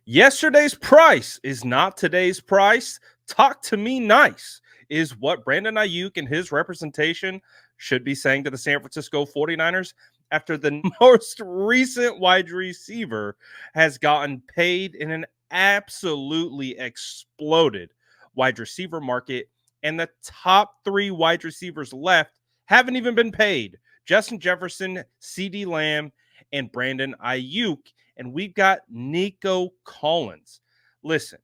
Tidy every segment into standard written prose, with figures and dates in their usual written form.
Yesterday's price is not today's price. Talk to me nice is what Brandon Aiyuk and his representation should be saying to the San Francisco 49ers after the most recent wide receiver has gotten paid in an absolutely exploded wide receiver market. And the top three wide receivers left haven't even been paid. Justin Jefferson, CD Lamb, and Brandon Aiyuk. And we've got Nico Collins. Listen,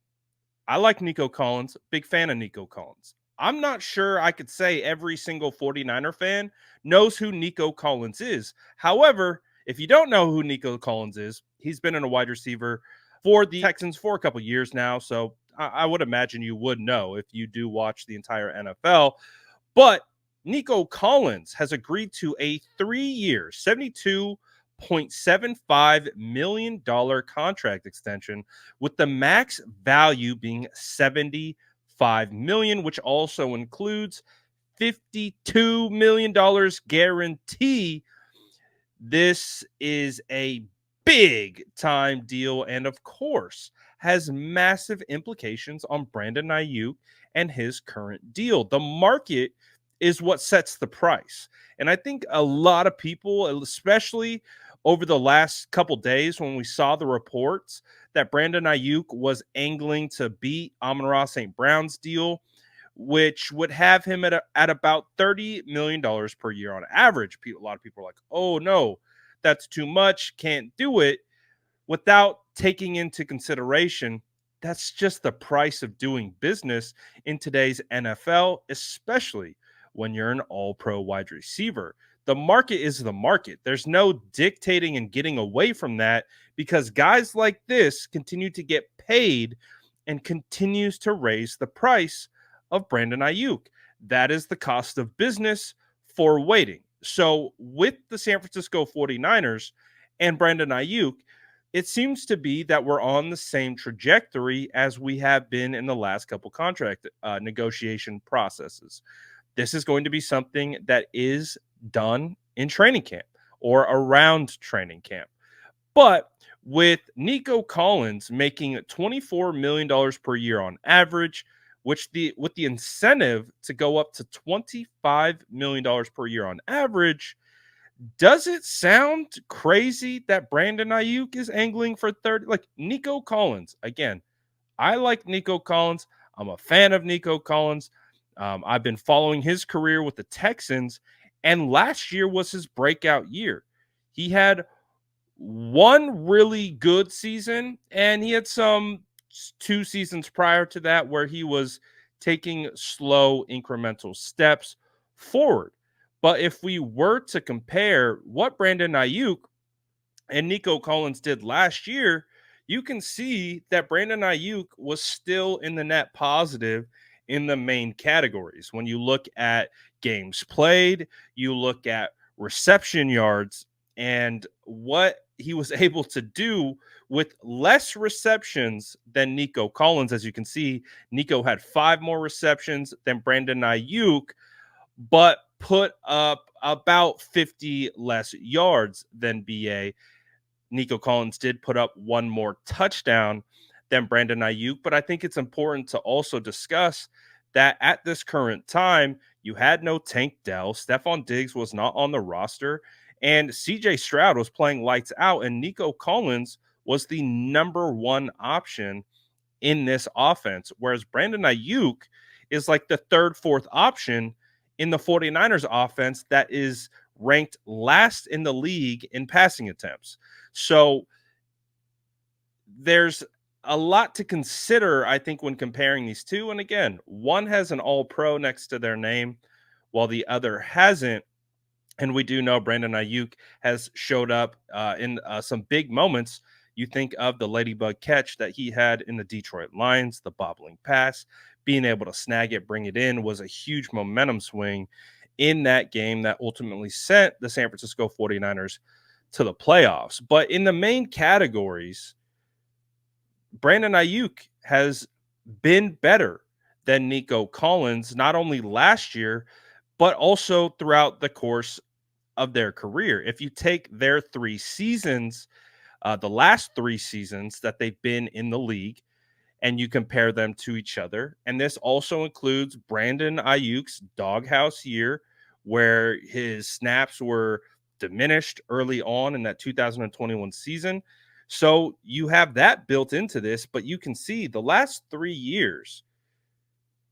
I like Nico Collins, big fan of Nico Collins. I'm not sure I could say every single 49er fan knows who Nico Collins is. However, if you don't know who Nico Collins is, he's been in a wide receiver for the Texans for a couple years now. So I would imagine you would know if you do watch the entire NFL. But Nico Collins has agreed to a 3-year, $72.75 million contract extension, with the max value being $75 million, which also includes $52 million guarantee. This is a big time deal, and of course, has massive implications on Brandon Aiyuk and his current deal. The market is what sets the price. And I think a lot of people, especially over the last couple days when we saw the reports that Brandon Aiyuk was angling to beat Amon-Ra St. Brown's deal, which would have him at about $30 million per year on average. A lot of people are like, oh no, that's too much, can't do it, without taking into consideration that's just the price of doing business in today's NFL, especially when you're an all-pro wide receiver. The market is the market. There's no dictating and getting away from that, because guys like this continue to get paid and continues to raise the price of Brandon Aiyuk. That is the cost of business for waiting. So with the San Francisco 49ers and Brandon Aiyuk, it seems to be that we're on the same trajectory as we have been in the last couple contract negotiation processes. This is going to be something that is done in training camp or around training camp. But with Nico Collins making $24 million per year on average, with the incentive to go up to $25 million per year on average, does it sound crazy that Brandon Aiyuk is angling for 30? Like Nico Collins, again, I like Nico Collins. I'm a fan of Nico Collins. I've been following his career with the Texans, and last year was his breakout year. He had one really good season, and he had some 2 seasons prior to that where he was taking slow incremental steps forward. But if we were to compare what Brandon Aiyuk and Nico Collins did last year, you can see that Brandon Aiyuk was still in the net positive in the main categories. When you look at games played, you look at reception yards, and what he was able to do with less receptions than Nico Collins. As you can see, Nico had 5 more receptions than Brandon Aiyuk, but put up about 50 less yards than BA. Nico Collins did put up 1 more touchdown than Brandon Aiyuk, but I think it's important to also discuss that at this current time, you had no Tank Dell, Stephon Diggs was not on the roster, and CJ Stroud was playing lights out, and Nico Collins was the number 1 option in this offense, whereas Brandon Aiyuk is like the 3rd, 4th option in the 49ers offense that is ranked last in the league in passing attempts. So there's a lot to consider, I think, when comparing these two. And again, one has an all-pro next to their name while the other hasn't. And we do know Brandon Aiyuk has showed up in some big moments. You think of the ladybug catch that he had in the Detroit Lions, the bobbling pass, being able to snag it, bring it in, was a huge momentum swing in that game that ultimately sent the San Francisco 49ers to the playoffs. But in the main categories, Brandon Aiyuk has been better than Nico Collins, not only last year, but also throughout the course of their career. If you take their 3 seasons, the last 3 seasons that they've been in the league, and you compare them to each other. And this also includes Brandon Ayuk's doghouse year, where his snaps were diminished early on in that 2021 season. So you have that built into this, but you can see the last 3 years,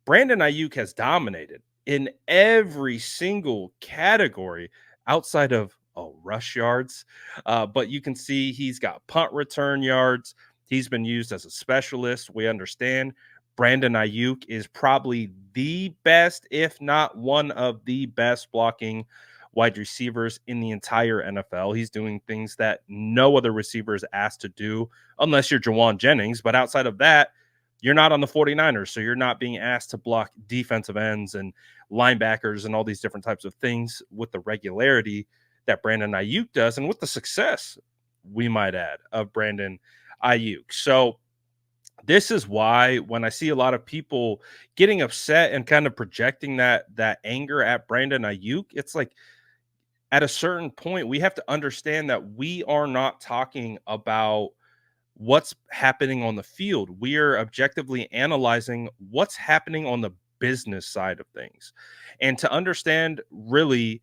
Brandon Aiyuk has dominated in every single category outside of rush yards. But you can see he's got punt return yards. He's been used as a specialist. We understand Brandon Aiyuk is probably the best, if not one of the best blocking wide receivers in the entire NFL. He's doing things that no other receiver is asked to do, unless you're Jawan Jennings. But outside of that, you're not on the 49ers, so you're not being asked to block defensive ends and linebackers and all these different types of things with the regularity that Brandon Aiyuk does, and with the success, we might add, of Brandon Aiyuk. So this is why when I see a lot of people getting upset and kind of projecting that anger at Brandon Aiyuk, it's like at a certain point we have to understand that we are not talking about what's happening on the field. We are objectively analyzing what's happening on the business side of things. And to understand really,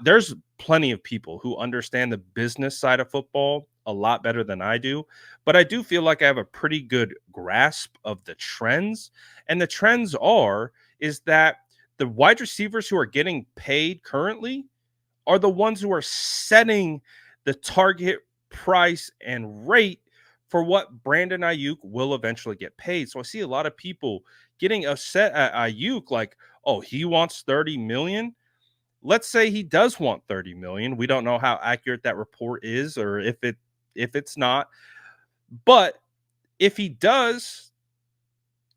there's plenty of people who understand the business side of football a lot better than I do, but I do feel like I have a pretty good grasp of the trends. And the trends is that the wide receivers who are getting paid currently are the ones who are setting the target price and rate for what Brandon Aiyuk will eventually get paid. So I see a lot of people getting upset at Aiyuk, like, oh, he wants 30 million. Let's say he does want 30 million. We don't know how accurate that report is, or if it's not. But if he does,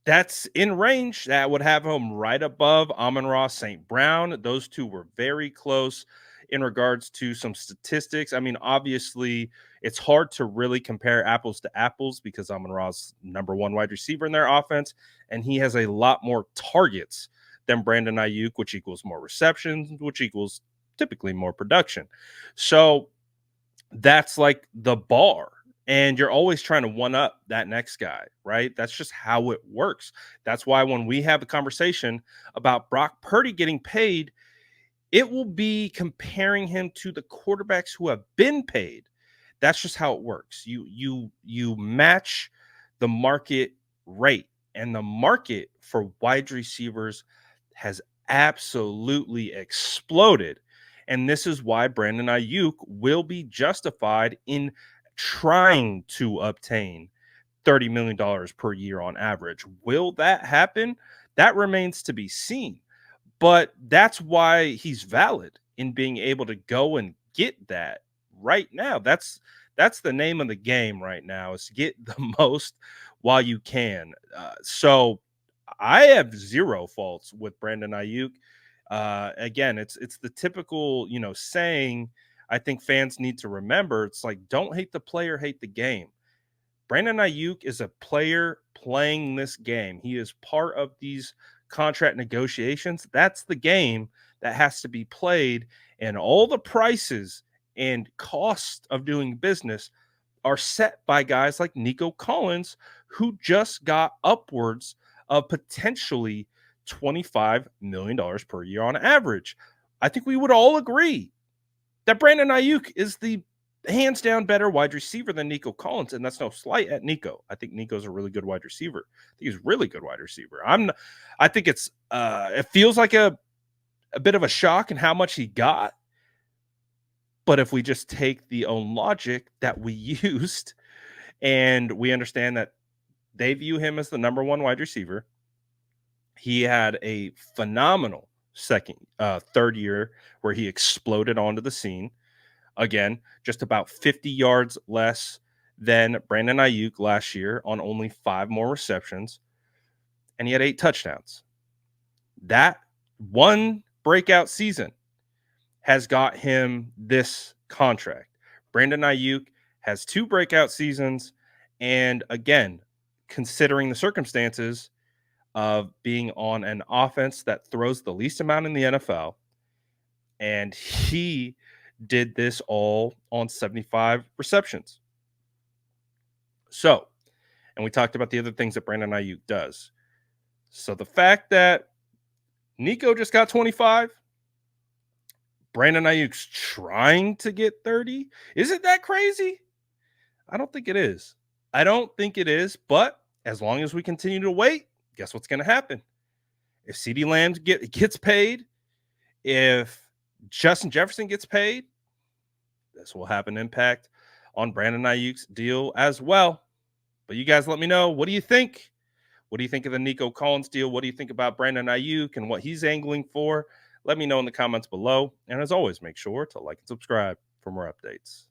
that's in range. That would have him right above Amon-Ra St. Brown. Those two were very close in regards to some statistics. I mean, obviously, it's hard to really compare apples to apples because Amon-Ra's number one wide receiver in their offense, and he has a lot more targets than Brandon Aiyuk, which equals more receptions, which equals typically more production. So that's like the bar. And you're always trying to one up that next guy, right? That's just how it works. That's why when we have a conversation about Brock Purdy getting paid, it will be comparing him to the quarterbacks who have been paid. That's just how it works. You match the market rate, and the market for wide receivers has absolutely exploded. And this is why Brandon Aiyuk will be justified in trying to obtain $30 million per year on average. Will that happen? That remains to be seen. But that's why he's valid in being able to go and get that right now. That's the name of the game right now, is get the most while you can. So I have zero faults with Brandon Aiyuk. Again, it's the typical, saying I think fans need to remember. It's like, don't hate the player, hate the game. Brandon Aiyuk is a player playing this game. He is part of these contract negotiations. That's the game that has to be played, and all the prices and cost of doing business are set by guys like Nico Collins, who just got upwards of potentially $25 million per year on average. I think we would all agree that Brandon Aiyuk is the hands down better wide receiver than Nico Collins, and that's no slight at Nico. I think Nico's a really good wide receiver. I think he's a really good wide receiver. I think it feels like a bit of a shock in how much he got. But if we just take the own logic that we used, and we understand that they view him as the number one wide receiver, he had a phenomenal third year where he exploded onto the scene. Again, just about 50 yards less than Brandon Aiyuk last year on only 5 more receptions, and he had 8 touchdowns. That one breakout season has got him this contract. Brandon Aiyuk has 2 breakout seasons, and again, considering the circumstances of being on an offense that throws the least amount in the NFL, and he did this all on 75 receptions. So, and we talked about the other things that Brandon Aiyuk does. So the fact that Nico just got 25, Brandon Aiyuk's trying to get 30, isn't that crazy? I don't think it is. I don't think it is, but as long as we continue to wait, guess what's going to happen? If CeeDee Lamb gets paid, if Justin Jefferson gets paid, this will have an impact on Brandon Aiyuk's deal as well. But you guys let me know. What do you think? What do you think of the Nico Collins deal? What do you think about Brandon Aiyuk and what he's angling for? Let me know in the comments below. And as always, make sure to like and subscribe for more updates.